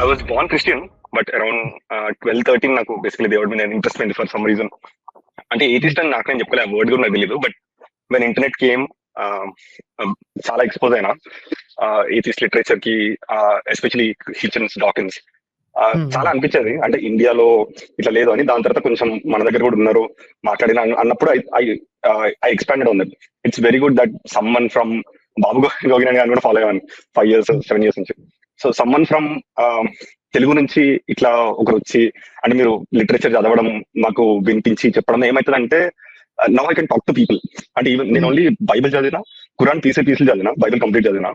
I was Born Christian, but around 12-13 నాకు basically దేవుడి మీద ఇంట్రెస్ట్ అయింది ఫర్ సమ్ రీజన్. అంటే ఏథిస్ట్ అని నాకు నేను చెప్పుకోలే, ఆ వర్డ్ కూడా నాకు తెలియదు. బట్ వెన్ ఇంటర్నెట్ కేమ్ చాలా ఎక్స్పోజ్ అయినా ఏథిస్ట్ లిటరేచర్ కి, ఎస్పెషలీ హిచెన్స్, డాకిన్స్. చాలా అనిపించేది అంటే ఇండియాలో ఇట్లా లేదు అని. దాని తర్వాత కొంచెం మన దగ్గర కూడా ఉన్నారు మాట్లాడిన అన్నప్పుడు I expanded on that. It's very good that someone from Babu Gogineni గారిని కూడా ఫాలో అయ్యాను 5 years 7 years నుంచి. సో సమ్మన్ ఫ్రమ్ తెలుగు నుంచి ఇట్లా ఒకరు వచ్చి అంటే మీరు లిటరేచర్ చదవడం నాకు వినిపించి చెప్పడం ఏమవుతుందంటే now I can talk to people. అంటే ఈవెన్ నేను ఓన్లీ బైబిల్ చదివినా, ఖురాన్ పీసులు చదివినా, బైబిల్ కంప్లీట్ చదివినా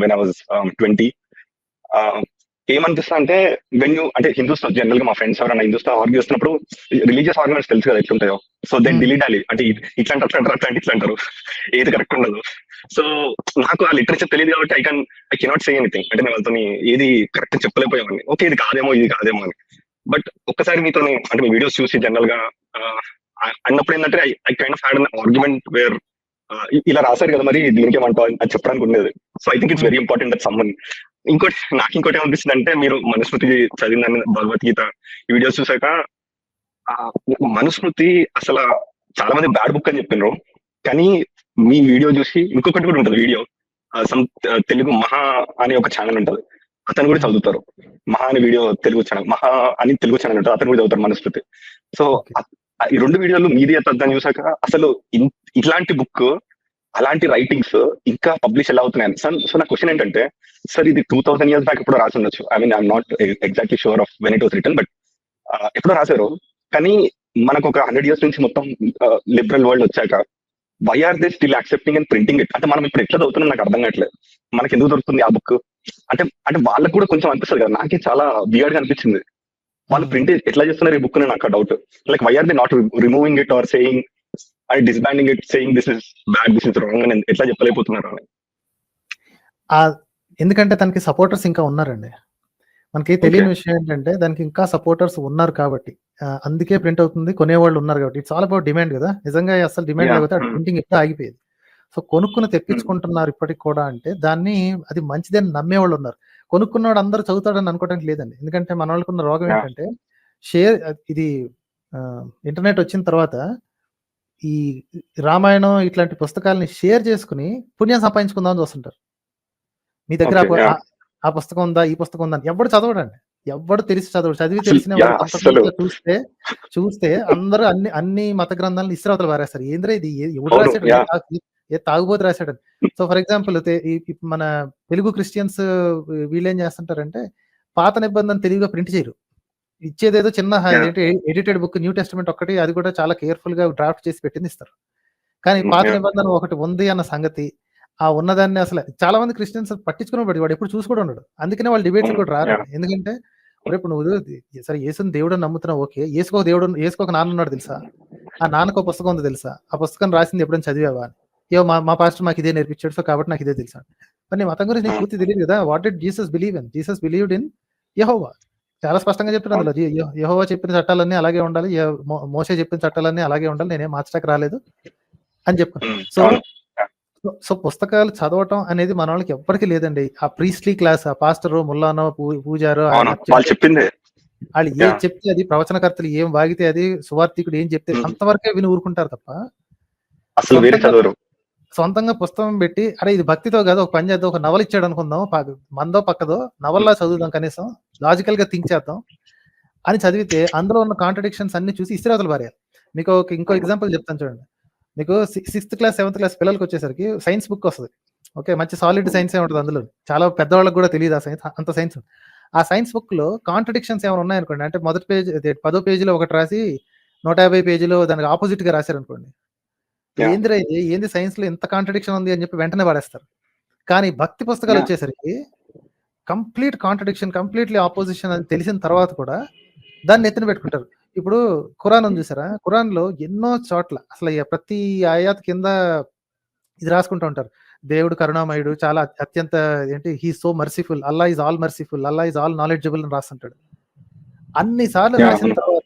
వెన్ ఐ వాజ్ 20. ఏమనిపిస్తా అంటే వెన్ యూ అంటే హిందూస్ జనరల్ గా మా ఫ్రెండ్స్ ఎవరైనా హిందూస్ ఆర్గ్యూ చేస్తున్నప్పుడు రిలీజియస్ ఆర్గ్యుమెంట్స్ తెలుసు కదా ఎట్లుంటాయో. సో దెన్ డిలీట్ అలి అంటే ఇట్లా అంటారు అట్లా ఇట్లా అంటారు, ఏది కరెక్ట్ ఉండదు. సో నాకు ఆ లిటరేచర్ తెలియదు కాబట్టి ఐ కెనాట్ సే ఎనీథింగ్. అంటే నేను వాళ్ళతో ఏది కరెక్ట్ చెప్పలేకపోయామని, ఓకే ఇది కాదేమో అని. బట్ ఒక్కసారి మీతో అంటే మీ వీడియోస్ చూసి జనరల్ గా అన్నప్పుడు ఏంటంటే I kind of had an argument where ఇలా రాశారు కదా మరి దీనికి ఏమంటావు అని చెప్పడానికి ఉండేది. So I think it's very important that someone. ఇంకోటి ఏమనిపిస్తుంది అంటే మీరు మనుస్మృతి చదివిన భగవద్గీత ఈ వీడియోస్ చూసాక మనుస్మృతి అసలు చాలా మంది బ్యాడ్ బుక్ అని చెప్పినారు, కానీ మీ వీడియో చూసి ఇంకొకటి కూడా ఉంటుంది వీడియో, సమ్ తెలుగు మహా అనే ఒక ఛానల్ ఉంటుంది, అతను కూడా చదువుతారు. మహా అనే వీడియో తెలుగు ఛానల్, మహా అని తెలుగు ఛానల్ ఉంటుంది, అతను కూడా చదువుతారు మనుస్మృతి. సో ఈ 2 వీడియోలు మీది అతను చూసాక అసలు ఇట్లాంటి బుక్, అలాంటి రైటింగ్స్ ఇంకా పబ్లిష్ ఎలా అవుతున్నాయి. సో నా క్వశ్చన్ ఏంటంటే, సార్ ఇది 2000 years బ్యాక్ ఎప్పుడో రాసి ఉండొచ్చు. I mean I'm not exactly sure of when it was written, but ఎప్పుడో రాశారు. కానీ మనకు ఒక 100 years నుంచి మొత్తం లిబరల్ వరల్డ్ వచ్చాక why are they still accepting and printing it? అంటే మనం ఇప్పుడు ఎట్లా చదువుతున్నాం నాకు అర్థం కావట్లేదు. మనకి ఎందుకు దొరుకుతుంది ఆ బుక్? అంటే వాళ్ళకు కూడా కొంచెం అనిపిస్తుంది కదా, నాకే చాలా వియర్డ్ గా అనిపించింది. వాళ్ళు ప్రింట్ ఎట్లా చేస్తున్నారు ఈ బుక్ అని నాకు doubt. Like why are they not removing it or saying and disbanding it, saying this is bad, this is wrong అని ఎట్లా చెప్పలేకపోతున్నారు అని? ఎందుకంటే తనకి సపోర్టర్స్ ఇంకా ఉన్నారండి. మనకి తెలియని విషయం ఏంటంటే దానికి ఇంకా సపోర్టర్స్ ఉన్నారు కాబట్టి అందుకే ప్రింట్ అవుతుంది, కొనేవాళ్ళు ఉన్నారు కాబట్టి. ఇట్స్ ఆల్ అబౌట్ డిమాండ్ కదా. నిజంగా అసలు డిమాండ్ లేకపోతే ప్రింటింగ్ ఎప్పుడు ఆగిపోయేది. సో కొనుక్కుని తెప్పించుకుంటున్నారు ఇప్పటికి కూడా అంటే దాన్ని అది మంచిదని నమ్మేవాళ్ళు ఉన్నారు. కొనుక్కున్నవాడు అందరూ చదువుతాడని అనుకోవడానికి లేదండి. ఎందుకంటే మన వాళ్ళకున్న రోగం ఏంటంటే ఇది ఇంటర్నెట్ వచ్చిన తర్వాత ఈ రామాయణం ఇట్లాంటి పుస్తకాలని షేర్ చేసుకుని పుణ్యం సంపాదించుకుందామని చూస్తుంటారు. మీ దగ్గర ఆ పుస్తకం ఉందా, ఈ పుస్తకం ఉందా, ఎవడు చదవడండి, ఎవడు చదివి తెలిసిన చూస్తే అందరూ అన్ని మత గ్రంథాలను ఇస్రావతలు పారేస్తారు. ఏంద్రా ఇది, ఎవడు రాశాడు, ఏ తాగుబోతు రాశాడని. సో ఫర్ ఎగ్జాంపుల్ మన తెలుగు క్రిస్టియన్స్ వీళ్ళు ఏం చేస్తుంటారంటే పాత నిబంధన తెలుగుగా ప్రింట్ చేయరు, ఇచ్చేదేదో చిన్న ఎడిటెడ్ బుక్ న్యూ టెస్టమెంట్ ఒక్కటి, అది కూడా చాలా కేర్ఫుల్ గా డ్రాఫ్ట్ చేసి పెట్టింది ఇస్తారు. కానీ పాత నిబంధన ఒకటి ఉంది అన్న సంగతి, ఆ ఉన్నదాన్ని అసలు చాలా మంది క్రిస్టియన్స్ పట్టించుకుని వాడు ఎప్పుడు చూసి కూడా ఉండడు. అందుకనే వాళ్ళు డిబేట్స్ కూడా రారు. ఎందుకంటే ఇప్పుడు నువ్వు సరే యేసుని దేవుడు నమ్ముతున్నావు, ఓకే, ఏసుకోక నాన్న ఉన్నాడు తెలుసా, ఆ నాన్నకు ఒక పుస్తకం ఉంది తెలుసా, ఆ పుస్తకం రాసింది ఎప్పుడైనా చదివావా అని. ఏవో మా పాస్టర్ మాకు ఇదే నేర్పించాడు, సో కాబట్టి నాకు ఇదే తెలుసా. మరి మతం గురించి నీకు పూర్తి తెలియదు కదా. What did Jesus believe in? Jesus believed in Jehovah. చాలా స్పష్టంగా చెప్పారు అందులో, యెహోవా చెప్పిన చట్టాలన్నీ అలాగే ఉండాలి, మోషే చెప్పిన చట్టాలన్నీ అలాగే ఉండాలి, నేనేం మార్చడానికి రాలేదు అని చెప్పాను. సో పుస్తకాలు చదవటం అనేది మన వాళ్ళకి ఎప్పటికీ లేదండి. ఆ ప్రీస్ట్లీ క్లాస్, ఆ పాస్టరో ముల్లానో పూజారో వాళ్ళు చెప్పింది, వాళ్ళు ఏం చెప్తే అది, ప్రవచనకర్తలు ఏం వాగితే అది, సువార్థికుడు ఏం చెప్తే అంతవరకే విని ఊరుకుంటారు తప్ప సొంతంగా పుస్తకం పెట్టి అరే ఇది భక్తితో కాదు, ఒక పని చేద్దాం, ఒక నవల ఇచ్చాడు అనుకుందాం, మందో పక్కదో నవల్లా చదువుదాం, కనీసం లాజికల్ గా థింక్ చేద్దాం అని చదివితే అందులో ఉన్న కాంట్రడిక్షన్స్ అన్ని చూసి ఇస్రావతలు పారేయాలి. మీకు ఇంకో ఎగ్జాంపుల్ చెప్తాను చూడండి. మీకు 6th class 7th class పిల్లలకి వచ్చేసరికి సైన్స్ బుక్ వస్తుంది, ఓకే, మంచి సాలిడ్ సైన్స్ ఉంటుంది అందులో. చాలా పెద్దవాళ్ళకి కూడా తెలియదు ఆ సైన్స్, అంత సైన్స్. ఆ సైన్స్ బుక్ లో కాంట్రడిక్షన్స్ ఏమైనా ఉన్నాయనుకోండి, అంటే మొదటి పేజ్ 10వ పేజీలో ఒకటి రాసి 150 పేజీలో దానికి ఆపోజిట్ గా రాశారనుకోండి, ఏందిరా ఇది, ఏంది సైన్స్ లో ఎంత కాంట్రడిక్షన్ ఉంది అని చెప్పి వెంటనే పడేస్తారు. కానీ భక్తి పుస్తకాలు వచ్చేసరికి కంప్లీట్ కాంట్రడిక్షన్, కంప్లీట్లీ ఆపోజిషన్ అని తెలిసిన తర్వాత కూడా దాన్ని ఎత్తున పెట్టుకుంటారు. ఇప్పుడు ఖురాన్ ఉంది చూసారా, ఖురాన్ లో ఎన్నో చోట్ల అసలు ప్రతి ఆయాత్ కింద ఇది రాసుకుంటూ ఉంటారు, దేవుడు కరుణామయుడు, చాలా అత్యంత he so merciful, Allah is all merciful, Allah is all knowledgeable అని రాస్తుంటాడు. అన్ని సార్లు రాసిన తర్వాత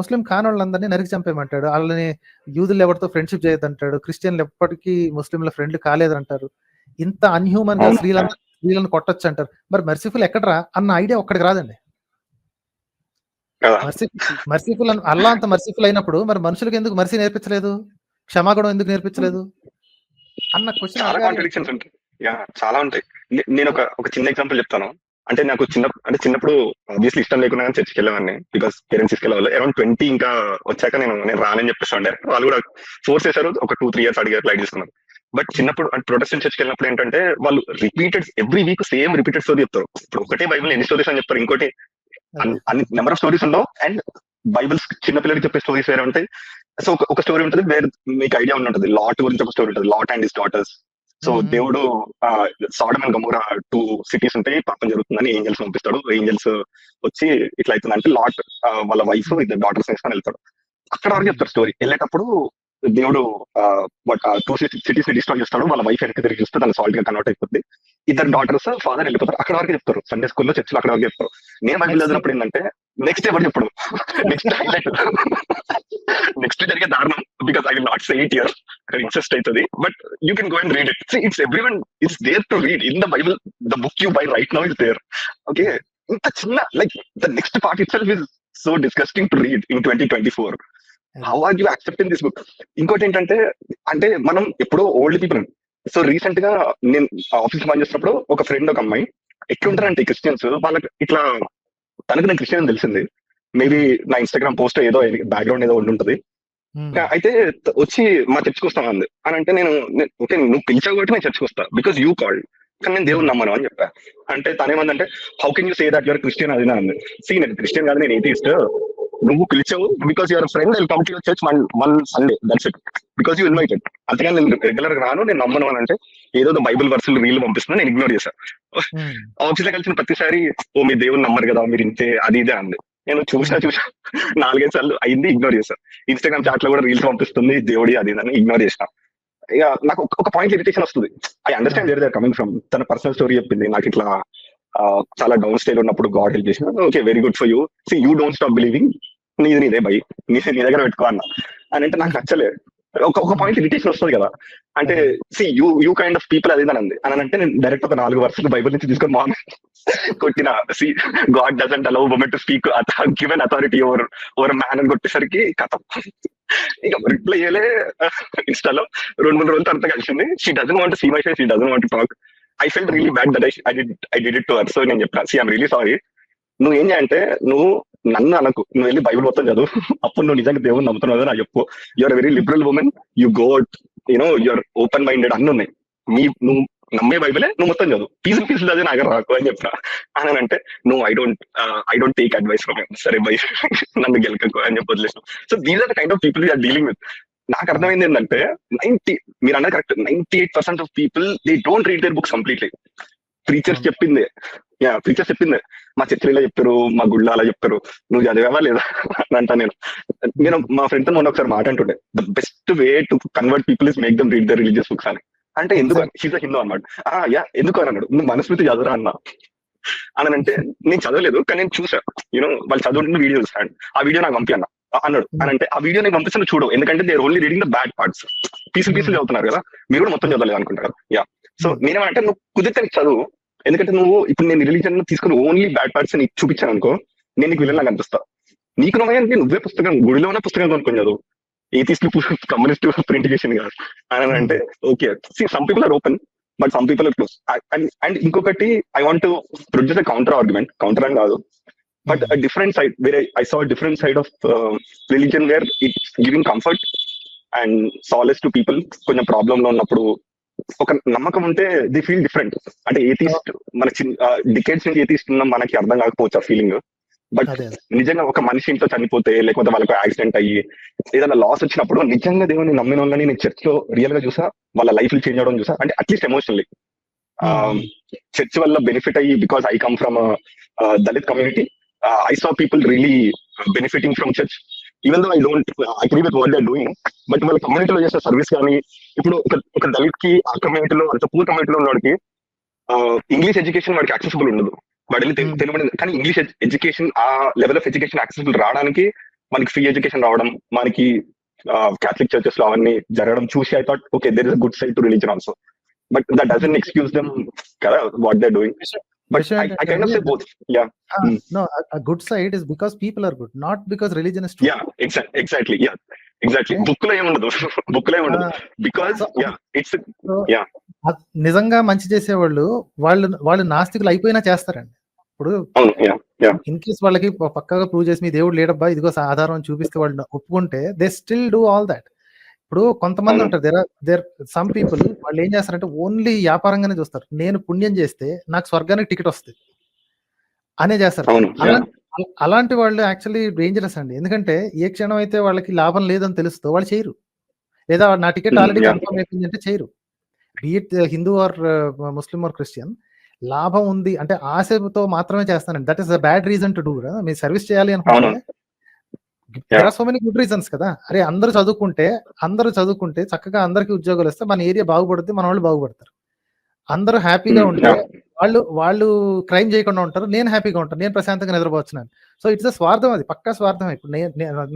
ముస్లిం కానోళ్ళందరినీ నరికి చంపేయమంటాడు, వాళ్ళని యూదులు ఎవరితో ఫ్రెండ్షిప్ చేయొద్దంటాడు, క్రిస్టియన్లు ఎప్పటికీ ముస్లింల ఫ్రెండ్లు కాలేదంటారు. ఇంత అన్హ్యూమన్ గా స్త్రీలను కొట్టొచ్చు అంటారు. మరి మర్సిఫుల్ ఎక్కడరా అన్న ఐడియా ఒక్కడికి రాదండి. మర్సిఫుల్ అల్లా అంత మర్సిఫుల్ అయినప్పుడు మరి మనుషులకు ఎందుకు మర్సీ నేర్పించలేదు, క్షమాగుణం ఎందుకు నేర్పించలేదు అన్న క్వశ్చన్ చాలా కాంట్రడిక్షన్స్ ఉంటాయి. చాలా ఉంటాయి. నేను ఒక చిన్న ఎగ్జాంపుల్ చెప్తాను. అంటే నాకు చిన్నప్పుడు ఆబ్వియస్లీ ఇష్టం లేకుండా చర్చికి వెళ్ళేవాడిని, బికాస్ పేరెంట్స్ తీసుకెళ్ళేవాళ్ళు. అరౌండ్ 20 ఇంకా వచ్చాక నేను రానని చెప్పేసి డైరెక్ట్ వాళ్ళు కూడా ఫోర్స్ చేశారు. ఒక 2-3 years అడిగారు, లైట్ తీసుకున్నాను. బట్ చిన్నప్పుడు ప్రొటెస్టెంట్ చర్చికి వెళ్ళినప్పుడు ఏంటంటే వాళ్ళు repeated every week same repeated story చెప్తారు. ఇప్పుడు ఒకటే బైబిల్ ఎన్ని స్టోరీస్ అని చెప్తారు, ఇంకోటి అన్ని నెంబర్ ఆఫ్ స్టోరీస్ ఉండవు. అండ్ బైబిల్స్ చిన్నపిల్లలకి చెప్పే స్టోరీస్ వేరే ఉంటాయి. సో ఒక స్టోరీ ఉంటుంది, వేరే మీకు ఐడియా ఉంటుంది, లాట్ గురించి ఒక స్టోరీ ఉంటుంది, lot and his daughters. So దేవుడు సోడమ్ అండ్ గమోరా 2 cities ఉంటాయి, పాపం జరుగుతుందని ఏంజల్స్ పంపిస్తాడు. ఏంజల్స్ వచ్చి ఇట్లా అవుతుంది అంటే లాట్ వాళ్ళ వైఫ్ 2 daughters వేసుకొని వెళ్తాడు. అక్కడ వరకు చెప్తారు స్టోరీ. వెళ్ళేటప్పుడు దేవుడు 2 cities ని డిస్ట్రాయ్ చేస్తాడు. వాళ్ళ వైఫ్ వెనక్కి తిరిగి చూస్తే తన సాల్ట్ గా కన్వర్ట్ అయిపోతుంది. 2 daughters ఫాదర్ వెళ్ళిపోతారు. అక్కడ వరకు చెప్తారు. సండే స్కూల్లో చర్చలు అక్కడ వరకు చెప్తారు. నేను బైబిల్ చదివినప్పుడు ఏంటంటే నెక్స్ట్ ఎవరు చెప్పడు, నెక్స్ట్ హైలైట్ నెక్స్ట్ జరిగే దారుణం. Because I will not say it here, incest అవుతుంది. But you can go and read it. It's everyone it's there to read in the Bible. The book you buy right now is there. Okay, ఇంత చిన్న like the next part itself is so disgusting to read in 2024. How are you accepting this book? ఇంకోటి ఏంటంటే, అంటే మనం ఎప్పుడో old people. So recent గా నేను office పని చేసినప్పుడు ఒక ఫ్రెండ్, ఒక అమ్మాయి ఎట్లుంటారంటే క్రిస్టియన్స్, వాళ్ళకి ఇట్లా తనకు నేను క్రిస్టియన్ తెలిసింది. మేబీ నా ఇన్స్టాగ్రామ్ పోస్ట్ ఏదో బ్యాక్గ్రౌండ్ ఏదో ఉంటుంటది. అయితే వచ్చి మా చర్చికి వస్తాను అంది. అని అంటే నేను ఓకే నువ్వు పిలిచావు కాబట్టి నేను చర్చికి వస్తా, బికాస్ యూ కాల్డ్, కానీ నేను దేవుని నమ్మను అని చెప్పా. అంటే తనేమందంటే how can you say that your Christian? అది అంది. సీ నేను క్రిస్టియన్ కాదు, నేను ఏథిస్ట్. నువ్వు పిలిచావు because your friend I'll come to your church one Sunday, that's it, because you invited. అంతేగాని నేను రెగ్యులర్ గా రాను, నేను నమ్మను అని అంటే ఏదో బైబిల్ వర్సులు రీల్ పంపిస్తున్నా, నేను ఇగ్నోర్ చేశాను. ఆఫీస్ లో కలిసిన ప్రతిసారి ఓ మీ దేవుని నమ్మరు కదా మీరు ఇంతే అది ఇదే అంది. నేను చూసా 4-5 సార్లు అయింది, ఇగ్నోర్ చేశాను. ఇన్స్టాగ్రామ్ చాట్ లో కూడా రీల్స్ పంపిస్తుంది దేవుడి అది అని ఇగ్నోర్ చేసిన. ఇక నాకు ఒక పాయింట్ ఇరిటేషన్ వస్తుంది. I understand where they are coming from. తన పర్సనల్ స్టోరీ చెప్పింది నాకు, ఇట్లా చాలా డౌన్ స్టేజ్ ఉన్నప్పుడు గాడ్ హెల్ప్ చేసిన. Okay, very good for you. See you don't stop believing. నీదే బై, నీ దగ్గర పెట్టుకో అన్న అని అంటే నాకు నచ్చలేదు. ఒక పాయింట్ ఇరిటేషన్ వస్తుంది కదా. అంటే see you kind of people అది అంది అని అంటే నేను డైరెక్ట్ ఒక 4 verses బైబిల్ నుంచి తీసుకొని మా కొట్టిన. C God doesn't allow women to speak given authority over man అని కొట్టేసరికి కథం. ఇక రిప్లై చేయలే. ఇన్స్టాలో 2-3 రోజుల తర్వాత కలిసింది. She doesn't want to see my face, she doesn't want to talk. I felt really bad that I did it to her. So నేను చెప్పాను, సి ఐఎమ్ రియలీ సారీ. నువ్వు ఏం చేయంటే నువ్వు నన్ను అనకు, నువ్వు వెళ్ళి బైబిల్ మొత్తం చదువు, అప్పుడు నువ్వు నిజంగా దేవుని నమ్ముతున్నావు నాకు చెప్పు. You're very liberal women, you go you're open minded అన్ని ఉన్నాయి. నువ్వు నమ్మే బైబిలే నువ్వు మొత్తం చదువు, పీసులు చదివి నాకు రాకు అని చెప్పిన. అని అంటే నువ్వు I don't take advice from him. సరే బై, నన్ను గెలకకు అని చెప్పి వదిలేసిన. So these are the kind of people you're dealing with. నాకు అర్థమైంది ఏంటంటే మీరు అన్నది correct, 98% of people they don't read their books completely. Preachers చెప్పిందే మా చర్చలు ఇలా చెప్పారు, మా గుళ్ళ అలా చెప్పారు, నువ్వు చదివావా లేదా అని అంటా. నేను మా ఫ్రెండ్ తో మొన్న ఒకసారి మాట అంటుండే, the best way to convert people is make them read the religious books అని. అంటే ఎందుకు, షీజ్ హిందూ అన్నమాట. ఎందుకు అని అన్నాడు. నువ్వు మనస్మృతి చదువురా అన్నా అని అంటే నేను చదవలేదు, కానీ నేను చూసా వాళ్ళు చదువుతున్న వీడియో చూసాను. ఆ వీడియో నాకు పంపి అన్నాడు. అని అంటే ఆ వీడియో నేను పంపిస్తాను చూడు, ఎందుకంటే they are only reading the bad parts. పీసులు చదువుతున్నారు కదా, మీరు కూడా మొత్తం చదవలేదు అనుకుంటారు. సో నేనేమంటే నువ్వు కుదిరితే చదువు, ఎందుకంటే నువ్వు ఇప్పుడు నేను రిలీజన్ తీసుకుని ఓన్లీ బ్యాడ్ పార్ట్స్ నీకు చూపించాను అనుకో, నేను నీకు విలన్ అనిపిస్తా. నీకు నువ్వే పుస్తకం గుడిలో ఉన్న పుస్తకం కొనుక్కొని చదువు, ఏథిస్ట్ కమ్యూనిస్ట్ ప్రింట్ చేసింది కాదు అని అంటే okay. Some people are open but some people are close. And ఇంకొకటి I want to produce a counter argument, counter అని కాదు, but a different side where I saw a different side of religion where it's giving comfort and solace to people. కొంచెం problem లో ఉన్నప్పుడు ఒక నమ్మకం ఉంటే the feel different. అంటే atheist మన డికేడ్స్ నుంచి ఏథిస్ట్ ఉన్నాం మనకి అర్థం కాకపోవచ్చు ఆ ఫీలింగ్. బట్ నిజంగా ఒక మనిషి ఇంట్లో చనిపోతే, లేకపోతే వాళ్ళకి యాక్సిడెంట్ అయ్యి ఏదైనా లాస్ వచ్చినప్పుడు నిజంగా దేవుని నమ్మిన వాళ్ళని నేను చర్చ్ లో రియల్ గా చూసా, వాళ్ళ లైఫ్ చేంజ్ అవడం చూసా. అంటే అట్లీస్ట్ ఎమోషనల్లీ చర్చ్ వల్ల బెనిఫిట్ అయ్యి, because I come from Dalit community. I saw people really benefiting from church, even though I don't agree with what they're doing. But వాళ్ళ కమ్యూనిటీలో చేసే సర్వీస్ కానీ, ఇప్పుడు ఒక దళిత్ కి ఆ కమ్యూనిటీలో, అంత పూర్ కమ్యూనిటీలో ఉన్నవాడికి ఇంగ్లీష్ ఎడ్యుకేషన్ వాడికి యాక్సెసిబుల్ ఉండదు. వాడి తెలుగు, కానీ ఇంగ్లీష్ ఎడ్యుకేషన్ ఆ లెవెల్ ఆఫ్ ఎడ్యుకేషన్ యాక్సెసిబుల్ రావడానికి మనకి ఫ్రీ ఎడ్యుకేషన్ రావడం, మనకి క్యాథలిక్ చర్చెస్ లో అవన్నీ జరగడం చూసి I thought okay there is a good side to religion also. But that doesn't excuse them కదా వాట్ దే డూయింగ్. బట్ విషయం ఐ కైండ్ ఆఫ్ సే ఏంటంటే both. Yeah no, a good side is because people are good, not because religion is true. Yeah exactly Okay. Book లో ఏముండదు book లో ఏముండదు Ah, because so yeah it's so yeah నిజంగా మంచి చేసేవాళ్ళు వాళ్ళు నాస్తికులు అయిపోయినా చేస్తారండి. ఇప్పుడు అవును యా ఇన్ కేస్ వాళ్ళకి పక్కాగా ప్రూవ్ చేసి మీ దేవుడు లేడబ్బా ఇదిగో ఆధారం అని చూపిస్తే వాళ్ళు ఒప్పుకుంటే they still do all that. ఇప్పుడు కొంతమంది అవును ఉంటారు దేర్ సమ్ పీపుల్ వాళ్ళు ఏం చేస్తారంటే ఓన్లీ వ్యాపారంగానే చూస్తారు. నేను పుణ్యం చేస్తే నాకు స్వర్గానికి టికెట్ వస్తుంది అనే చేస్తారు. అవును యా అలాంటి వాళ్ళు యాక్చువల్లీ డేంజరస్ అండి. ఎందుకంటే ఏ క్షణం అయితే వాళ్ళకి లాభం లేదని తెలుస్తుందో వాళ్ళు చేయరు. లేదా నా టికెట్ ఆల్రెడీ యా కన్ఫర్మ్ అయిపోయింది అంటే చేయరు. Be it Hindu or Muslim or Christian. లాభం ఉంది అంటే ఆశతో మాత్రమే చేస్తానండి. That is a bad reason to do. మీరు సర్వీస్ చేయాలి అనుకుంటే అవును yeah there are so many good reasons కదా. అరే అందరూ చదువుకుంటే చక్కగా అందరికి ఉద్యోగాలు వస్తే మన ఏరియా బాగుపడుద్ది, మన వాళ్ళు బాగుపడతారు. అందరూ హ్యాపీగా ఉంటే యా వాళ్ళు క్రైమ్ చేయకుండా ఉంటారు. నేను హ్యాపీగా ఉంటాను. నేను ప్రశాంతంగా నిద్రపోవచ్చున్నాను. సో ఇట్స్ అ స్వార్థం, అది పక్కా స్వార్థం. ఇప్పుడు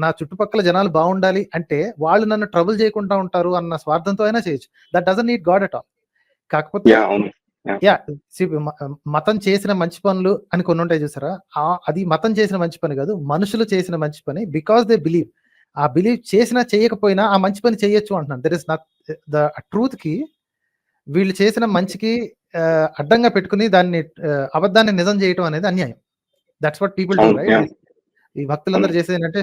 నా చుట్టుపక్కల జనాలు బాగుండాలి అంటే వాళ్ళు నన్ను ట్రబుల్ చేయకుండా ఉంటారు అన్న స్వార్థంతో అయినా చేయొచ్చు. That doesn't need God at all. కాకపోతే యా అవును యా మతం చేసిన మంచి పనులు అని కొన్ని ఉంటాయి చూసారా, అది మతం చేసిన మంచి పని కాదు, మనుషులు చేసిన మంచి పని. బికాస్ దే బిలీవ్, ఆ బిలీవ్ చేసినా చేయకపోయినా ఆ మంచి పని చేయొచ్చు అంటున్నాను. There is not the truth కి వీళ్ళు చేసిన మంచికి అడ్డంగా పెట్టుకుని దాన్ని అబద్ధాన్ని నిజం చేయటం అనేది అన్యాయం. దట్స్ వాట్ పీపుల్ డూ అవును యా రైట్. ఈ భక్తులందరూ చేసేది ఏంటంటే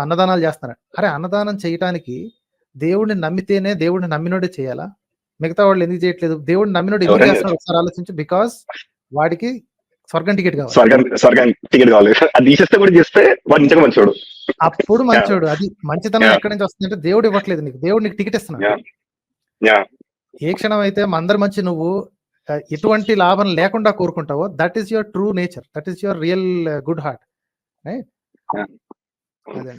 అన్నదానాలు చేస్తున్నారు. అరే అన్నదానం చేయటానికి దేవుడిని నమ్మితేనే, దేవుడిని నమ్మినోడే చేయాలా? మిగతా వాళ్ళు ఎందుకు చేయట్లేదు? దేవుడిని నమ్మినోడు ఎందుకు ఎవరైనా చేస్తున్నాడు ఒకసారి ఆలోచించు. బికాస్ వాడికి స్వర్గం టికెట్ కావాలి. స్వర్గానికి టికెట్ కావాలి. అది తీసేస్తే కూడా చేస్తే వాడు నిజంగా మంచోడు. అప్పుడు యా మంచోడు. అది మంచితనం యా ఎక్కడి నుంచి వస్తుందంటే దేవుడు ఇవ్వట్లేదు నీకు, దేవుడు నీకు టికెట్ ఇస్తున్నాడు. యా యా ఏ క్షణం అయితే అందరి మంచి నువ్వు ఎటువంటి లాభం లేకుండా కోరుకుంటావో that is your true nature, that is your real good heart right. Yeah అదే